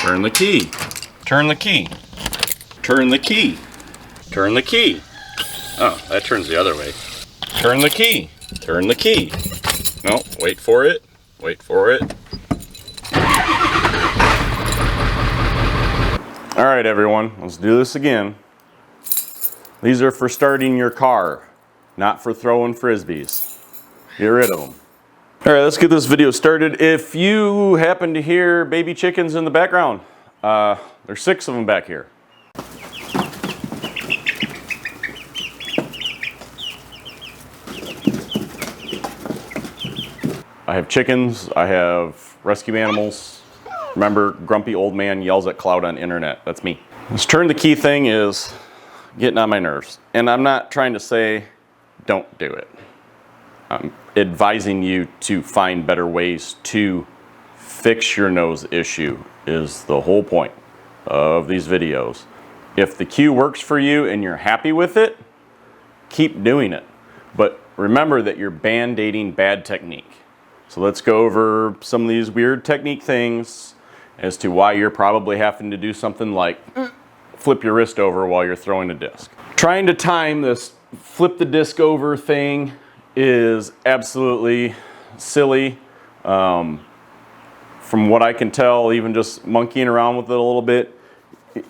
Turn the key. Turn the key. Turn the key. Turn the key. Oh, that turns the other way. Turn the key. Turn the key. No, wait for it. Wait for it. All right, everyone, let's do this again. These are for starting your car, not for throwing frisbees. Get rid of them. All right, let's get this video started. If you happen to hear baby chickens in the background, there's 6 of them back here. I have chickens, I have rescue animals. Remember, grumpy old man yells at cloud on internet. That's me. This turn the key thing is getting on my nerves. And I'm not trying to say don't do it. I'm advising you to find better ways to fix your nose issue is the whole point of these videos. If the cue works for you and you're happy with it, keep doing it. But remember that you're band-aiding bad technique. So let's go over some of these weird technique things as to why you're probably having to do something like flip your wrist over while you're throwing a disc. Trying to time this flip the disc over thing is absolutely silly. From what I can tell, even just monkeying around with it a little bit,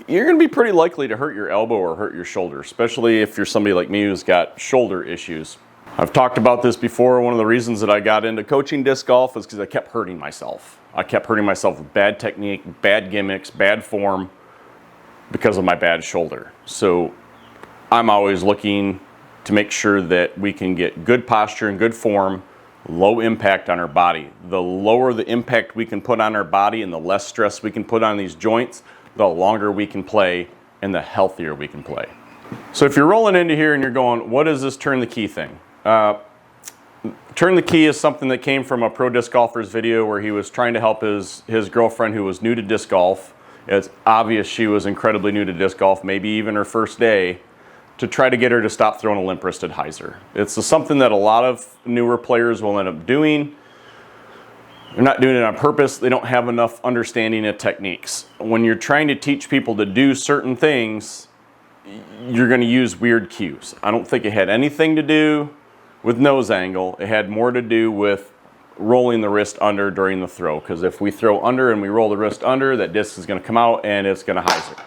you're going to be pretty likely to hurt your elbow or hurt your shoulder, especially if you're somebody like me who's got shoulder issues. I've talked about this before. One of the reasons that I got into coaching disc golf is because I kept hurting myself. I kept hurting myself with bad technique, bad gimmicks, bad form because of my bad shoulder. So I'm always looking to make sure that we can get good posture and good form, low impact on our body. The lower the impact we can put on our body and the less stress we can put on these joints, the longer we can play and the healthier we can play. So if you're rolling into here and you're going, what is this turn the key thing? Turn the key is something that came from a pro disc golfer's video where he was trying to help his girlfriend who was new to disc golf. It's obvious she was incredibly new to disc golf, maybe even her first day, to try to get her to stop throwing a limp-wristed hyzer. It's something that a lot of newer players will end up doing. They're not doing it on purpose. They don't have enough understanding of techniques. When you're trying to teach people to do certain things, you're going to use weird cues. I don't think it had anything to do with nose angle. It had more to do with rolling the wrist under during the throw, because if we throw under and we roll the wrist under, that disc is going to come out and it's going to hyzer.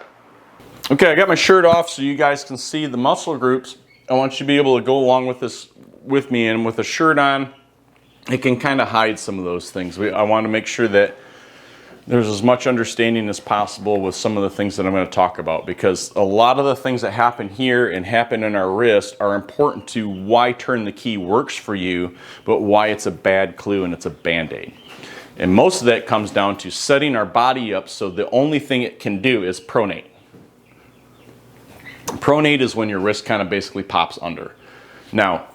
Okay, I got my shirt off so you guys can see the muscle groups. I want you to be able to go along with this with me, and with a shirt on, it can kind of hide some of those things. I want to make sure that there's as much understanding as possible with some of the things that I'm going to talk about, because a lot of the things that happen here and happen in our wrist are important to why turn the key works for you, but why it's a bad clue and it's a band-aid. And most of that comes down to setting our body up so the only thing it can do is pronate. Pronate is when your wrist kind of basically pops under. Now,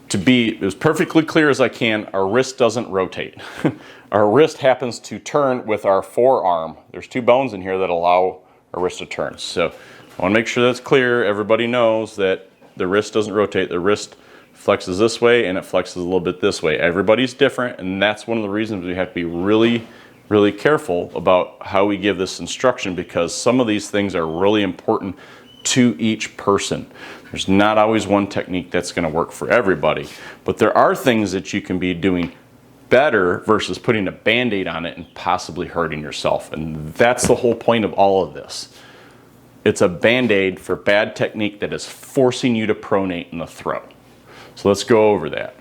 to be as perfectly clear as I can, our wrist doesn't rotate. Our wrist happens to turn with our forearm. There's 2 bones in here that allow our wrist to turn. So I want to make sure that's clear. Everybody knows that the wrist doesn't rotate. The wrist flexes this way and it flexes a little bit this way. Everybody's different, and that's one of the reasons we have to be really, really careful about how we give this instruction, because some of these things are really important to each person. There's not always one technique that's going to work for everybody, but there are things that you can be doing better versus putting a band-aid on it and possibly hurting yourself. And that's the whole point of all of this. It's a band-aid for bad technique that is forcing you to pronate in the throw. So let's go over that.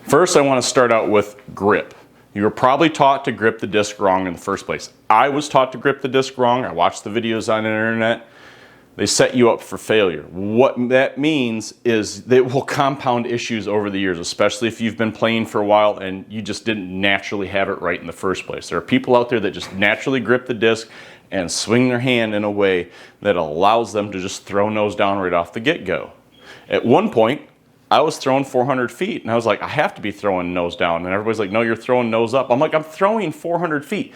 First, I want to start out with grip. You were probably taught to grip the disc wrong in the first place. I was taught to grip the disc wrong. I watched the videos on the internet. They set you up for failure. What that means is that it will compound issues over the years, especially if you've been playing for a while and you just didn't naturally have it right in the first place. There are people out there that just naturally grip the disc and swing their hand in a way that allows them to just throw nose down right off the get-go. At one point, I was throwing 400 feet, and I was like, I have to be throwing nose down. And everybody's like, no, you're throwing nose up. I'm like, I'm throwing 400 feet.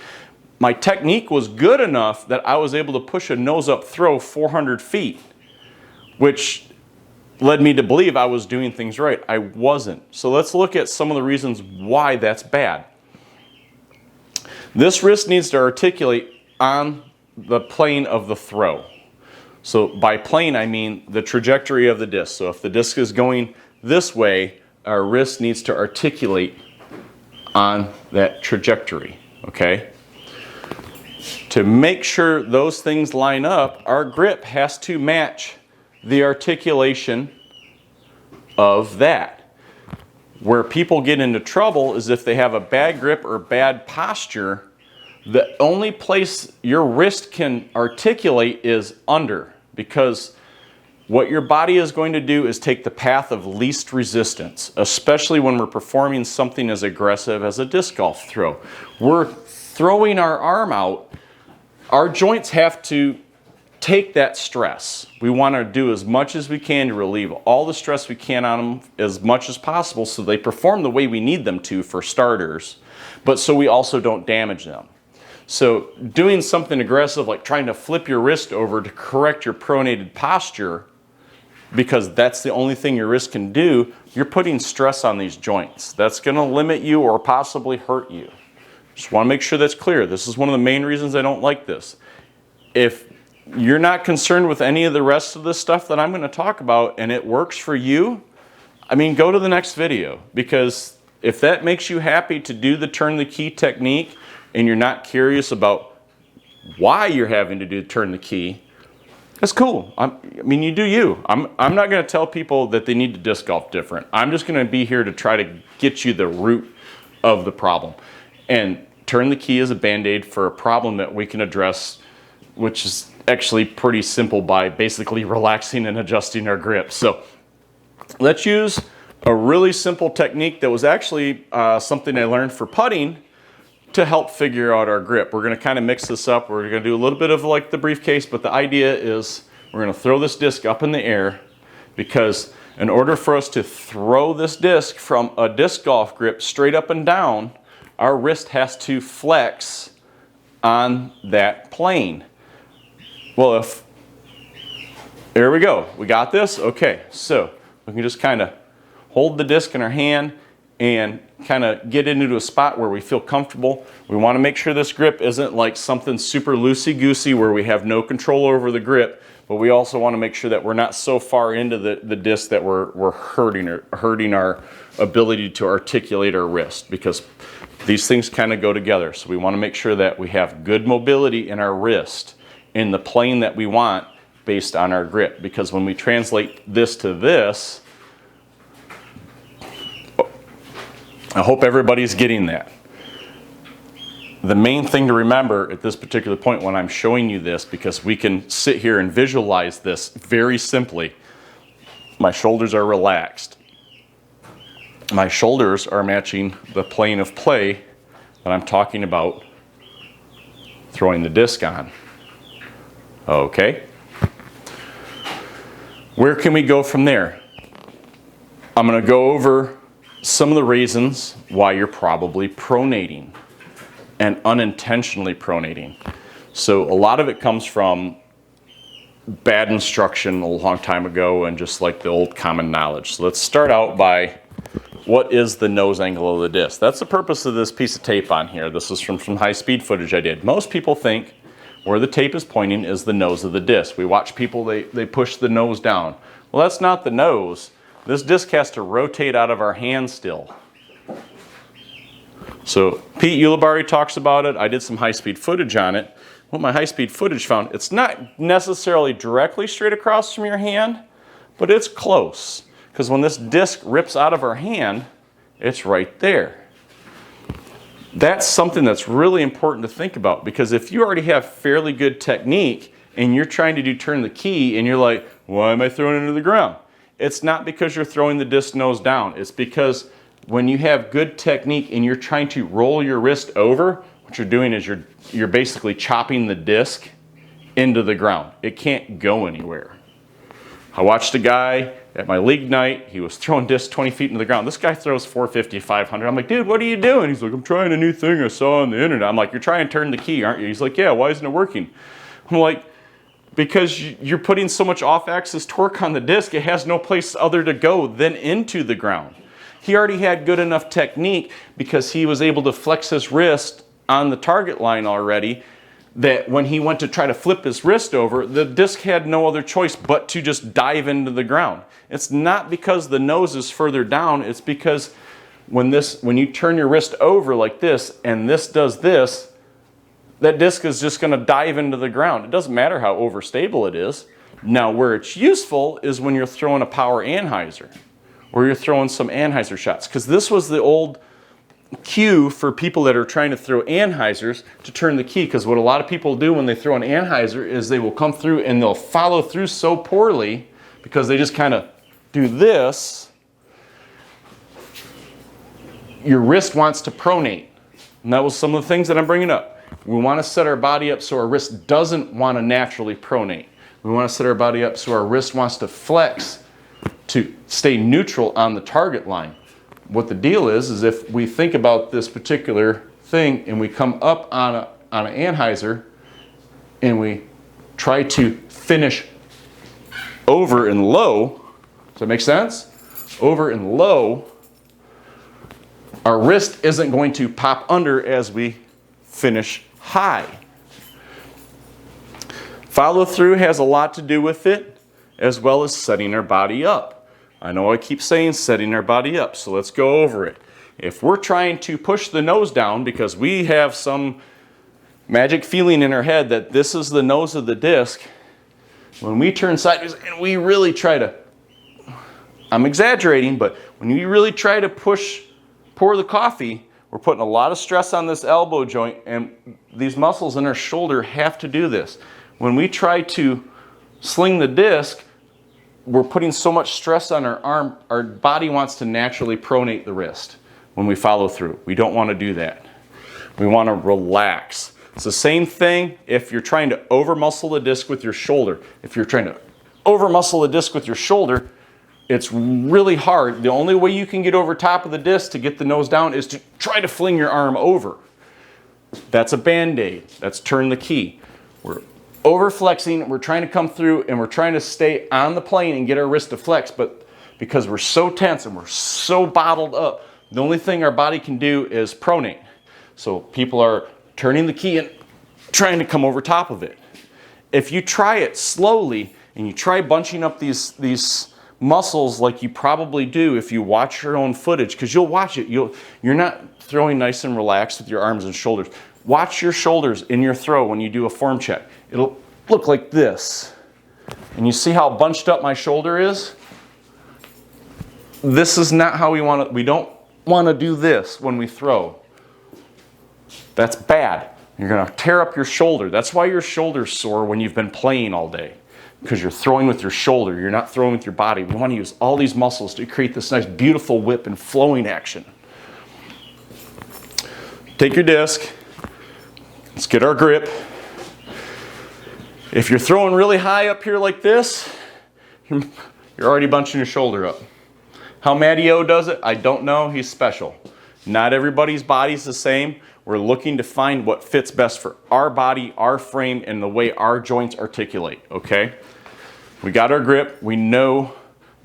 My technique was good enough that I was able to push a nose up throw 400 feet, which led me to believe I was doing things right. I wasn't. So let's look at some of the reasons why that's bad. This wrist needs to articulate on the plane of the throw. So by plane, I mean the trajectory of the disc. So if the disc is going this way, our wrist needs to articulate on that trajectory, okay? To make sure those things line up, our grip has to match the articulation of that. Where people get into trouble is if they have a bad grip or bad posture, the only place your wrist can articulate is under, because what your body is going to do is take the path of least resistance, especially when we're performing something as aggressive as a disc golf throw. We're throwing our arm out. Our joints have to take that stress. We want to do as much as we can to relieve all the stress we can on them as much as possible so they perform the way we need them to for starters, but so we also don't damage them. So doing something aggressive like trying to flip your wrist over to correct your pronated posture, because that's the only thing your wrist can do, you're putting stress on these joints. That's going to limit you or possibly hurt you. Just want to make sure that's clear. This is one of the main reasons I don't like this. If you're not concerned with any of the rest of this stuff that I'm going to talk about and it works for you, I mean, go to the next video, because if that makes you happy to do the turn the key technique and you're not curious about why you're having to do turn the key, that's cool. I mean, you do you. I'm not going to tell people that they need to disc golf different. I'm just going to be here to try to get you the root of the problem. And turn the key is a band-aid for a problem that we can address, which is actually pretty simple by basically relaxing and adjusting our grip. So let's use a really simple technique that was actually something I learned for putting to help figure out our grip. We're going to kind of mix this up. We're going to do a little bit of like the briefcase, but the idea is we're going to throw this disc up in the air, because in order for us to throw this disc from a disc golf grip straight up and down, our wrist has to flex on that plane. Well, there we go. We got this? Okay, so we can just kind of hold the disc in our hand and kind of get into a spot where we feel comfortable. We want to make sure this grip isn't like something super loosey-goosey where we have no control over the grip, but we also want to make sure that we're not so far into the disc that we're hurting our ability to articulate our wrist, because these things kind of go together. So we want to make sure that we have good mobility in our wrist in the plane that we want based on our grip, because when we translate this to this, I hope everybody's getting that. The main thing to remember at this particular point when I'm showing you this, because we can sit here and visualize this very simply, my shoulders are relaxed. My shoulders are matching the plane of play that I'm talking about throwing the disc on. Okay. Where can we go from there? I'm going to go over some of the reasons why you're probably pronating and unintentionally pronating. So a lot of it comes from bad instruction a long time ago and just like the old common knowledge. So let's start out by, what is the nose angle of the disc? That's the purpose of this piece of tape on here. This is from some high-speed footage I did. Most people think where the tape is pointing is the nose of the disc. We watch people, they push the nose down. Well, that's not the nose. This disc has to rotate out of our hand still. So Pete Ulibarri talks about it. I did some high-speed footage on it. What my high-speed footage found, it's not necessarily directly straight across from your hand, but it's close. Because when this disc rips out of our hand, it's right there. That's something that's really important to think about, because if you already have fairly good technique and you're trying to do turn the key and you're like, why am I throwing it into the ground? It's not because you're throwing the disc nose down. It's because when you have good technique and you're trying to roll your wrist over, what you're doing is you're basically chopping the disc into the ground. It can't go anywhere. I watched a guy at my league night. He was throwing discs 20 feet into the ground. This guy throws 450, 500. I'm like, dude, what are you doing? He's like, I'm trying a new thing I saw on the internet. I'm like, you're trying to turn the key, aren't you? He's like, yeah, why isn't it working? I'm like, because you're putting so much off-axis torque on the disc, it has no place other to go than into the ground. He already had good enough technique because he was able to flex his wrist on the target line already that when he went to try to flip his wrist over, the disc had no other choice but to just dive into the ground. It's not because the nose is further down, it's because when you turn your wrist over like this and this does this, that disc is just going to dive into the ground. It doesn't matter how overstable it is. Now, where it's useful is when you're throwing a power anhyzer, or you're throwing some anhyzer shots, because this was the old cue for people that are trying to throw anhyzers to turn the key, because what a lot of people do when they throw an anhyzer is they will come through and they'll follow through so poorly because they just kind of do this. Your wrist wants to pronate, and that was some of the things that I'm bringing up. We want to set our body up so our wrist doesn't want to naturally pronate. We want to set our body up so our wrist wants to flex to stay neutral on the target line. What the deal is if we think about this particular thing and we come up on an anhyzer and we try to finish over and low, does that make sense? Over and low, our wrist isn't going to pop under as we finish high. Follow through has a lot to do with it, as well as setting our body up. I know I keep saying setting our body up, so let's go over it. If we're trying to push the nose down because we have some magic feeling in our head that this is the nose of the disc, when we turn sideways and we really try to, I'm exaggerating, but when you really try to pour the coffee, we're putting a lot of stress on this elbow joint, and these muscles in our shoulder have to do this. When we try to sling the disc, we're putting so much stress on our arm, our body wants to naturally pronate the wrist when we follow through. We don't want to do that. We want to relax. It's the same thing if you're trying to over-muscle the disc with your shoulder. If you're trying to over-muscle the disc with your shoulder, it's really hard. The only way you can get over top of the disc to get the nose down is to try to fling your arm over. That's a Band-Aid. That's turn the key. We're over flexing, we're trying to come through and we're trying to stay on the plane and get our wrist to flex, but because we're so tense and we're so bottled up, the only thing our body can do is pronate. So people are turning the key and trying to come over top of it. If you try it slowly and you try bunching up these muscles like you probably do if you watch your own footage, because you'll watch it, you're not throwing nice and relaxed with your arms and shoulders. Watch your shoulders in your throw when you do a form check. It'll look like this. And you see how bunched up my shoulder is? This is not how we don't want to do this when we throw. That's bad. You're going to tear up your shoulder. That's why your shoulder's sore when you've been playing all day. Because you're throwing with your shoulder. You're not throwing with your body. We want to use all these muscles to create this nice beautiful whip and flowing action. Take your disc. Let's get our grip. If you're throwing really high up here like this, you're already bunching your shoulder up. How Matty-O does it, I don't know. He's special. Not everybody's body's the same. We're looking to find what fits best for our body, our frame, and the way our joints articulate, okay? We got our grip. We know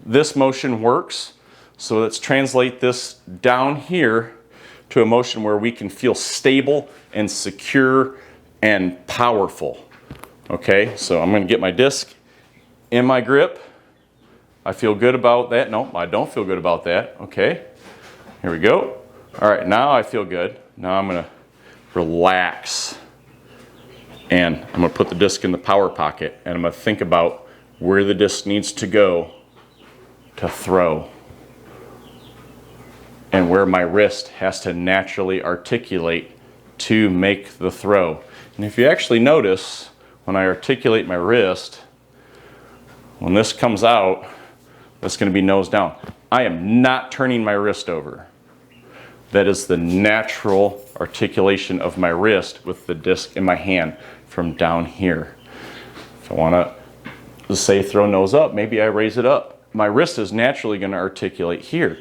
this motion works. So let's translate this down here to a motion where we can feel stable and secure and powerful. Okay, so I'm going to get my disc in my grip. I feel good about that. No, I don't feel good about that. Okay, here we go. All right, now I feel good. Now I'm going to relax. And I'm going to put the disc in the power pocket. And I'm going to think about where the disc needs to go to throw. And where my wrist has to naturally articulate to make the throw. And if you actually notice, when I articulate my wrist, when this comes out, that's going to be nose down. I am not turning my wrist over. That is the natural articulation of my wrist with the disc in my hand from down here. If I want to say throw nose up, maybe I raise it up. My wrist is naturally going to articulate here.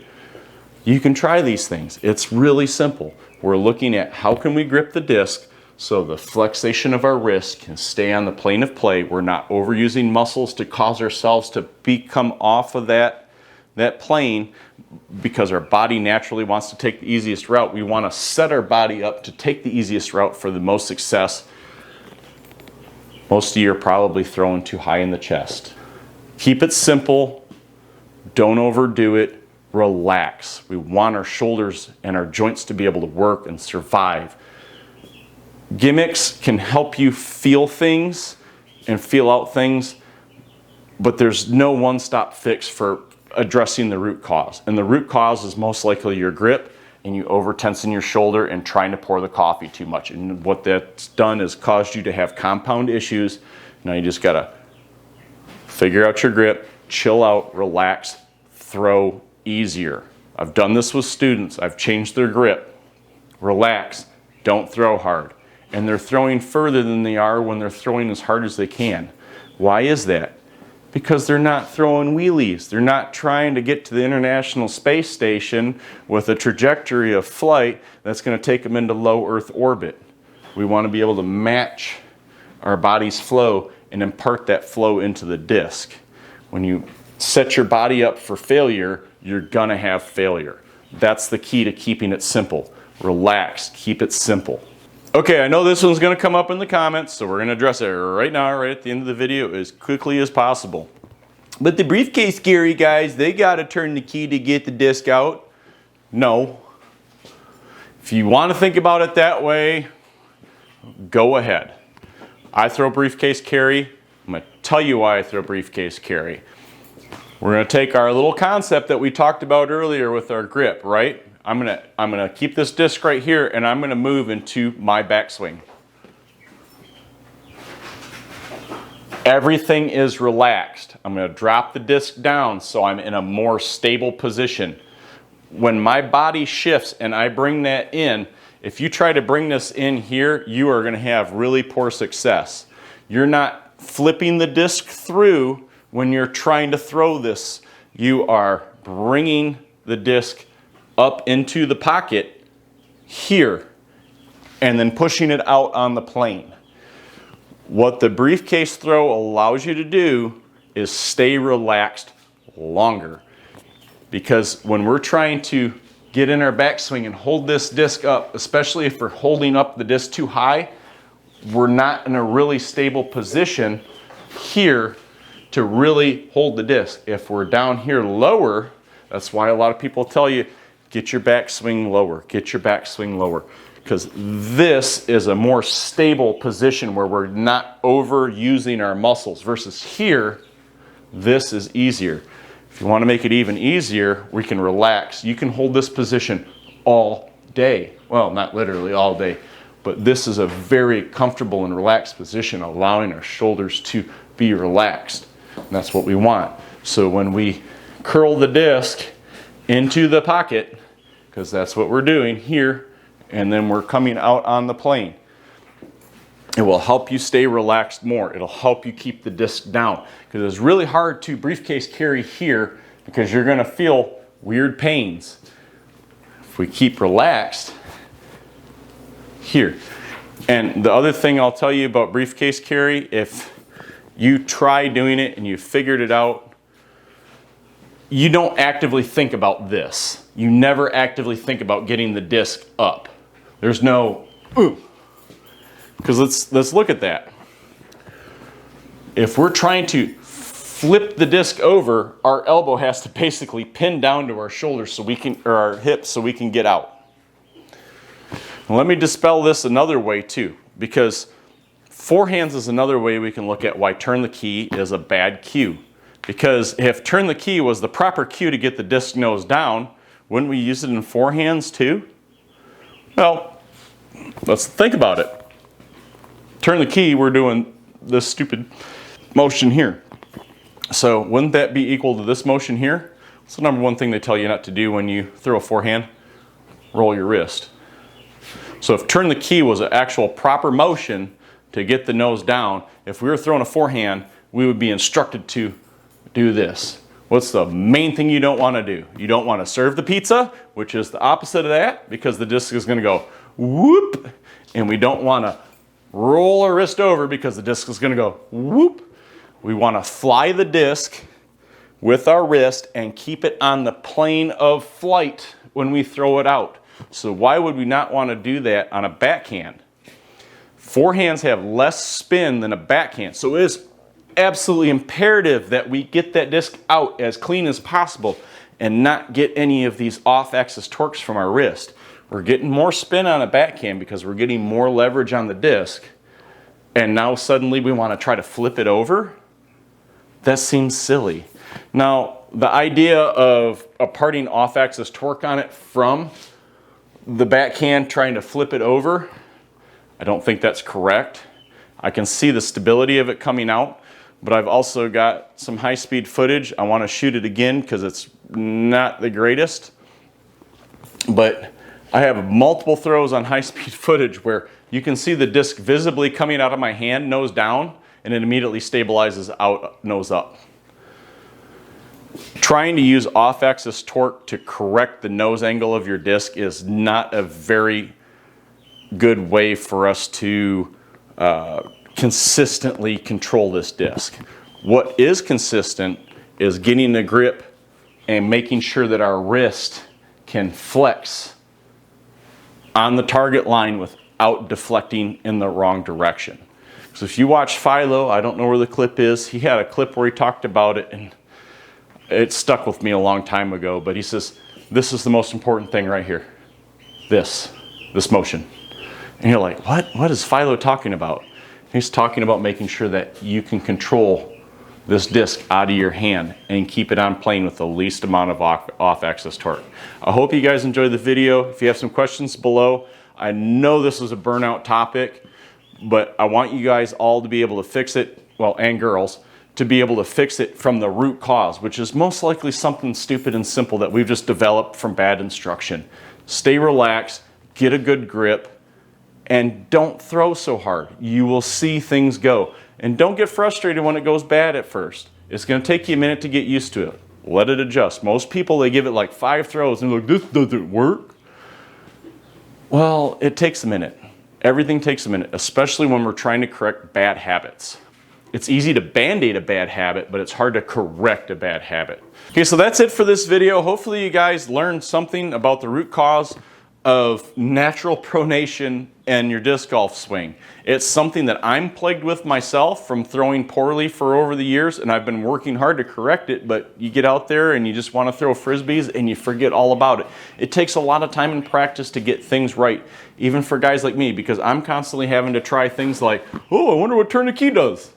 You can try these things. It's really simple. We're looking at how can we grip the disc so the flexation of our wrist can stay on the plane of play. We're not overusing muscles to cause ourselves to become off of that that plane because our body naturally wants to take the easiest route. We want to set our body up to take the easiest route for the most success. Most of you are probably throwing too high in the chest. Keep it simple. Don't overdo it. Relax. We want our shoulders and our joints to be able to work and survive. Gimmicks can help you feel things and feel out things, but there's no one-stop fix for addressing the root cause. And the root cause is most likely your grip and you over-tensing your shoulder and trying to pour the coffee too much. And what that's done is caused you to have compound issues. Now you just gotta figure out your grip, chill out, relax, throw easier. I've done this with students. I've changed their grip. Relax, don't throw hard. And they're throwing further than they are when they're throwing as hard as they can. Why is that? Because they're not throwing wheelies. They're not trying to get to the International Space Station with a trajectory of flight that's going to take them into low Earth orbit. We want to be able to match our body's flow and impart that flow into the disc. When you set your body up for failure, you're going to have failure. That's the key to keeping it simple. Relax, keep it simple. Okay, I know this one's going to come up in the comments, so we're going to address it right now, right at the end of the video, as quickly as possible. But the briefcase Gary guys, they got to turn the key to get the disc out. No. If you want to think about it that way, go ahead. I throw briefcase carry. I'm going to tell you why I throw briefcase carry. We're going to take our little concept that we talked about earlier with our grip, right? I'm gonna keep this disc right here and I'm gonna move into my backswing. Everything is relaxed. I'm gonna drop the disc down so I'm in a more stable position. When my body shifts and I bring that in, if you try to bring this in here, you are gonna have really poor success. You're not flipping the disc through when you're trying to throw this. You are bringing the disc up into the pocket here and then pushing it out on the plane. What the briefcase throw allows you to do is stay relaxed longer, because when we're trying to get in our backswing and hold this disc up, especially if we're holding up the disc too high, we're not in a really stable position here to really hold the disc. If we're down here lower, that's why a lot of people tell you, get your backswing lower, get your backswing lower. Because this is a more stable position where we're not overusing our muscles, versus here, this is easier. If you want to make it even easier, we can relax. You can hold this position all day. Well, not literally all day, but this is a very comfortable and relaxed position, allowing our shoulders to be relaxed. And that's what we want. So when we curl the disc into the pocket, because that's what we're doing here, and then we're coming out on the plane, it will help you stay relaxed more. It'll help you keep the disc down, because it's really hard to briefcase carry here because you're going to feel weird pains. If we keep relaxed here. And the other thing I'll tell you about briefcase carry, if you try doing it and you figured it out, you don't actively think about this. You never actively think about getting the disc up. There's no, ooh. Because let's look at that. If we're trying to flip the disc over, our elbow has to basically pin down to our shoulders so we can, or our hips, so we can get out. And let me dispel this another way too, because forehands is another way we can look at why turn the key is a bad cue. Because if turn the key was the proper cue to get the disc nose down, wouldn't we use it in forehands too? Well, let's think about it. Turn the key, we're doing this stupid motion here. So wouldn't that be equal to this motion here? It's the number one thing they tell you not to do when you throw a forehand. Roll your wrist. So if turn the key was an actual proper motion to get the nose down, if we were throwing a forehand, we would be instructed to do this. What's the main thing you don't want to do? You don't want to serve the pizza, which is the opposite of that, because the disc is going to go whoop, and we don't want to roll our wrist over because the disc is going to go whoop. We want to fly the disc with our wrist and keep it on the plane of flight when we throw it out. So why would we not want to do that on a backhand? Forehands have less spin than a backhand, so it is absolutely imperative that we get that disc out as clean as possible and not get any of these off-axis torques from our wrist. We're getting more spin on a backhand because we're getting more leverage on the disc, and now suddenly we want to try to flip it over? That seems silly. Now, the idea of parting off-axis torque on it from the backhand trying to flip it over, I don't think that's correct. I can see the stability of it coming out, but I've also got some high-speed footage. I want to shoot it again because it's not the greatest, but I have multiple throws on high-speed footage where you can see the disc visibly coming out of my hand, nose down, and it immediately stabilizes out, nose up. Trying to use off-axis torque to correct the nose angle of your disc is not a very good way for us to consistently control this disc. What is consistent is getting the grip and making sure that our wrist can flex on the target line without deflecting in the wrong direction. So if you watch Philo, I don't know where the clip is, he had a clip where he talked about it, and it stuck with me a long time ago, but he says, this is the most important thing right here. This motion. And you're like, what is Philo talking about? He's talking about making sure that you can control this disc out of your hand and keep it on plane with the least amount of off-axis torque. I hope you guys enjoyed the video. If you have some questions below, I know this is a burnout topic, but I want you guys all to be able to fix it, well, and girls, to be able to fix it from the root cause, which is most likely something stupid and simple that we've just developed from bad instruction. Stay relaxed, get a good grip, and don't throw so hard. You will see things go. And don't get frustrated when it goes bad at first. It's gonna take you a minute to get used to it. Let it adjust. Most people, they give it like 5 throws and they're like, this doesn't work. Well, it takes a minute. Everything takes a minute, especially when we're trying to correct bad habits. It's easy to band-aid a bad habit, but it's hard to correct a bad habit. Okay, so that's it for this video. Hopefully you guys learned something about the root cause of natural pronation and your disc golf swing. It's something that I'm plagued with myself from throwing poorly for over the years, and I've been working hard to correct it, but you get out there and you just want to throw frisbees and you forget all about it. It takes a lot of time and practice to get things right, even for guys like me, because I'm constantly having to try things like, oh, I wonder what turn the key does.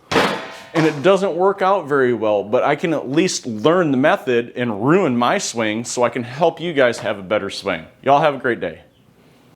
And it doesn't work out very well, but I can at least learn the method and ruin my swing so I can help you guys have a better swing. Y'all have a great day.